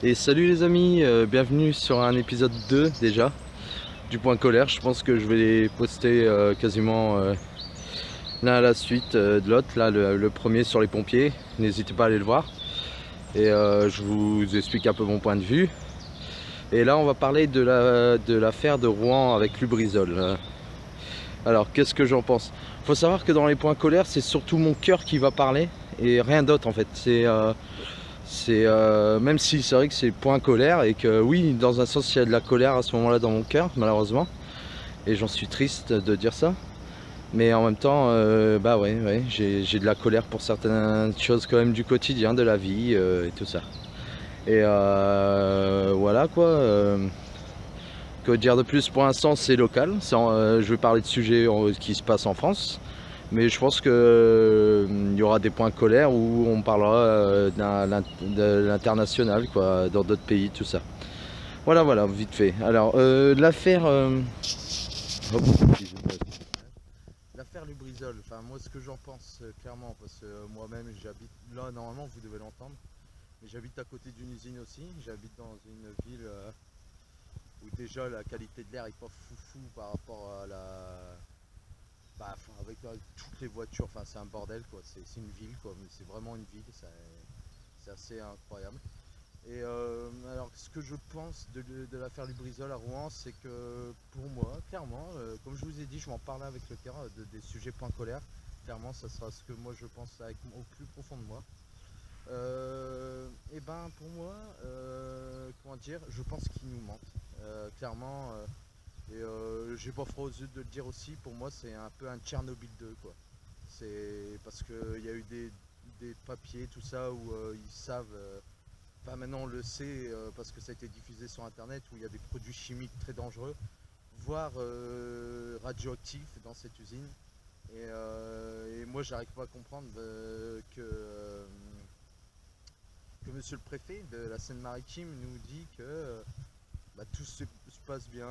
Et salut les amis, bienvenue sur un épisode 2 déjà du Point Colère. Je pense que je vais les poster quasiment l'un à la suite de l'autre. Là le premier sur les pompiers, n'hésitez pas à aller le voir. Et je vous explique un peu mon point de vue. Et là on va parler de l'affaire de Rouen avec Lubrizol. Alors qu'est-ce que j'en pense? Faut savoir que dans les Points Colère c'est surtout mon cœur qui va parler et rien d'autre en fait. Même si c'est vrai que c'est point colère et que oui, dans un sens il y a de la colère à ce moment-là dans mon cœur malheureusement, et j'en suis triste de dire ça, mais en même temps bah ouais, j'ai de la colère pour certaines choses quand même du quotidien, de la vie et tout ça. Et voilà quoi. Que dire de plus? Pour l'instant c'est local, je vais parler de sujets qui se passent en France. Mais je pense qu'il y aura des points colères où on parlera de l'international, quoi, dans d'autres pays, tout ça. Voilà, vite fait. Alors, l'affaire. Hop, excusez-moi. L'affaire Lubrizol, enfin, moi, ce que j'en pense, clairement, parce que moi-même, j'habite là, normalement, vous devez l'entendre, mais j'habite à côté d'une usine aussi. J'habite dans une ville où déjà la qualité de l'air est pas foufou par rapport à la. Bah, enfin, avec toutes les voitures, enfin, c'est un bordel quoi. C'est une ville quoi, mais c'est vraiment une ville, c'est assez incroyable. Et alors, ce que je pense de l'affaire Lubrizol à Rouen, c'est que pour moi, clairement, comme je vous ai dit, je m'en parlais avec le cœur des sujets point colère. Clairement, ça sera ce que moi je pense au plus profond de moi. Et ben pour moi, comment dire, je pense qu'ils nous mentent. Clairement, et j'ai pas froid aux yeux de le dire aussi, pour moi c'est un peu un Tchernobyl 2 quoi. C'est parce qu'il y a eu des papiers, tout ça, où ils savent, enfin maintenant on le sait parce que ça a été diffusé sur internet, où il y a des produits chimiques très dangereux, voire radioactifs dans cette usine. Et moi j'arrive pas à comprendre que monsieur le préfet de la Seine-Maritime nous dit que bah, tout se passe bien,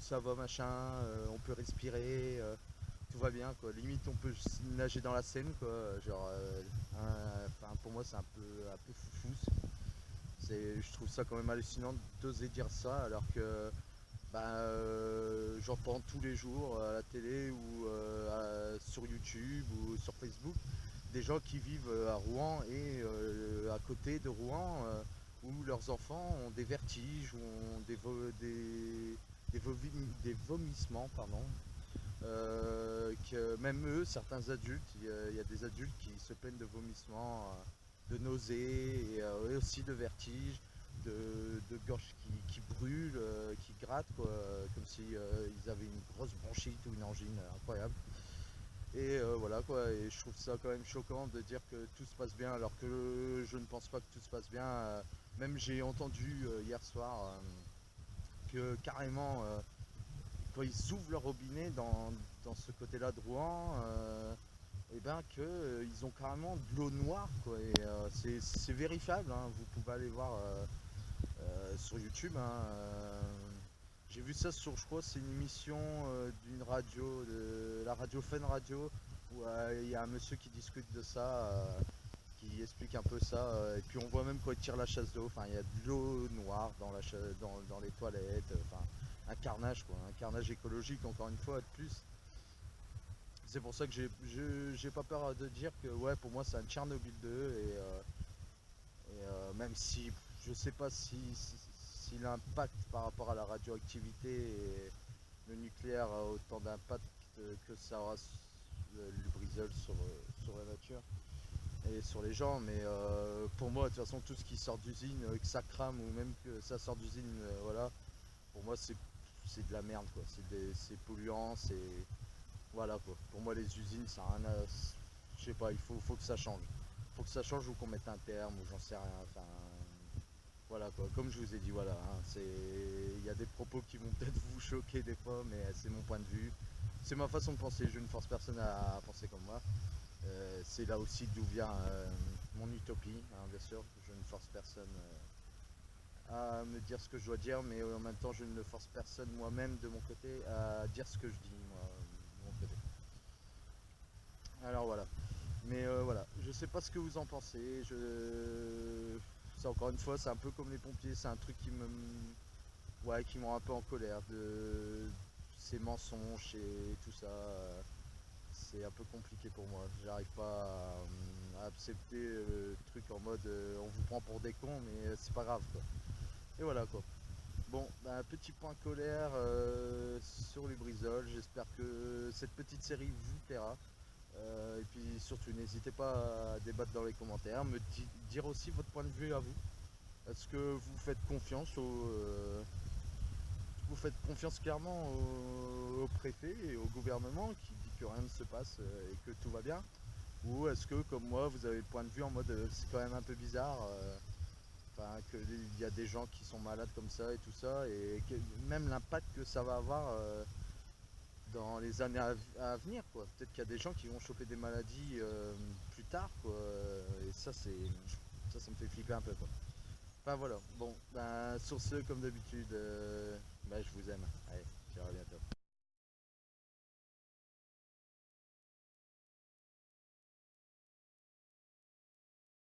ça va machin, on peut respirer, tout va bien quoi. Limite on peut nager dans la Seine quoi. Genre, pour moi c'est un peu foufou. Je trouve ça quand même hallucinant d'oser dire ça alors que j'entends tous les jours à la télé ou sur YouTube ou sur Facebook des gens qui vivent à Rouen et à côté de Rouen où leurs enfants ont des vertiges ou ont des vomissements, pardon. Que même eux, certains adultes, il y a des adultes qui se plaignent de vomissements, de nausées et aussi de vertiges, de gorge qui brûle, qui gratte, quoi, comme si ils avaient une grosse bronchite ou une angine incroyable. Et voilà quoi, et je trouve ça quand même choquant de dire que tout se passe bien alors que je ne pense pas que tout se passe bien. Même j'ai entendu hier soir que carrément quand ils ouvrent leur robinet dans ce côté-là de Rouen, et ben que ils ont carrément de l'eau noire quoi. Et c'est vérifiable, hein, vous pouvez aller voir sur YouTube. Hein, j'ai vu ça sur, je crois, c'est une émission d'une radio, de la radio Fun Radio, où il y a un monsieur qui discute de ça, qui explique un peu ça. Et puis on voit même quand il tire la chasse d'eau, enfin il y a de l'eau noire dans les toilettes, enfin un carnage quoi, un carnage écologique encore une fois de plus. C'est pour ça que j'ai pas peur de dire que ouais pour moi c'est un Tchernobyl 2 et même si je sais pas si l'impact par rapport à la radioactivité et le nucléaire a autant d'impact que ça aura Lubrizol sur la nature et sur les gens, mais pour moi de toute façon tout ce qui sort d'usine, que ça crame ou même que ça sort d'usine, voilà, pour moi c'est de la merde quoi, c'est polluant, c'est voilà quoi. Pour moi les usines ça a rien à, je sais pas, faut que ça change. Faut que ça change ou qu'on mette un terme ou j'en sais rien. Enfin voilà quoi, comme je vous ai dit, voilà, hein, il y a des propos qui vont peut-être vous choquer des fois, mais c'est mon point de vue. C'est ma façon de penser, je ne force personne à penser comme moi. C'est là aussi d'où vient mon utopie, hein, bien sûr. Je ne force personne à me dire ce que je dois dire, mais en même temps, je ne force personne moi-même de mon côté à dire ce que je dis, moi, de mon côté. Alors voilà. Mais voilà, je sais pas ce que vous en pensez. c'est encore une fois, c'est un peu comme les pompiers, c'est un truc qui me, ouais, qui me rend un peu en colère de ces mensonges et tout ça. C'est un peu compliqué pour moi. J'arrive pas à accepter le truc en mode on vous prend pour des cons, mais c'est pas grave quoi. Et voilà quoi. Bon, bah, un petit point colère sur les brisoles. J'espère que cette petite série vous plaira. Et puis surtout, n'hésitez pas à débattre dans les commentaires, dire aussi votre point de vue à vous. Est-ce que vous faites confiance vous faites confiance clairement au préfet et au gouvernement qui dit que rien ne se passe et que tout va bien? Ou est-ce que, comme moi, vous avez le point de vue en mode c'est quand même un peu bizarre, enfin, qu'il y a des gens qui sont malades comme ça et tout ça, et même l'impact que ça va avoir dans les années à venir, quoi. Peut-être qu'il y a des gens qui vont choper des maladies plus tard, quoi. Et ça me fait flipper un peu, quoi. Enfin voilà, bon, ben, sur ce, comme d'habitude, ben, je vous aime. Allez, ciao, à bientôt.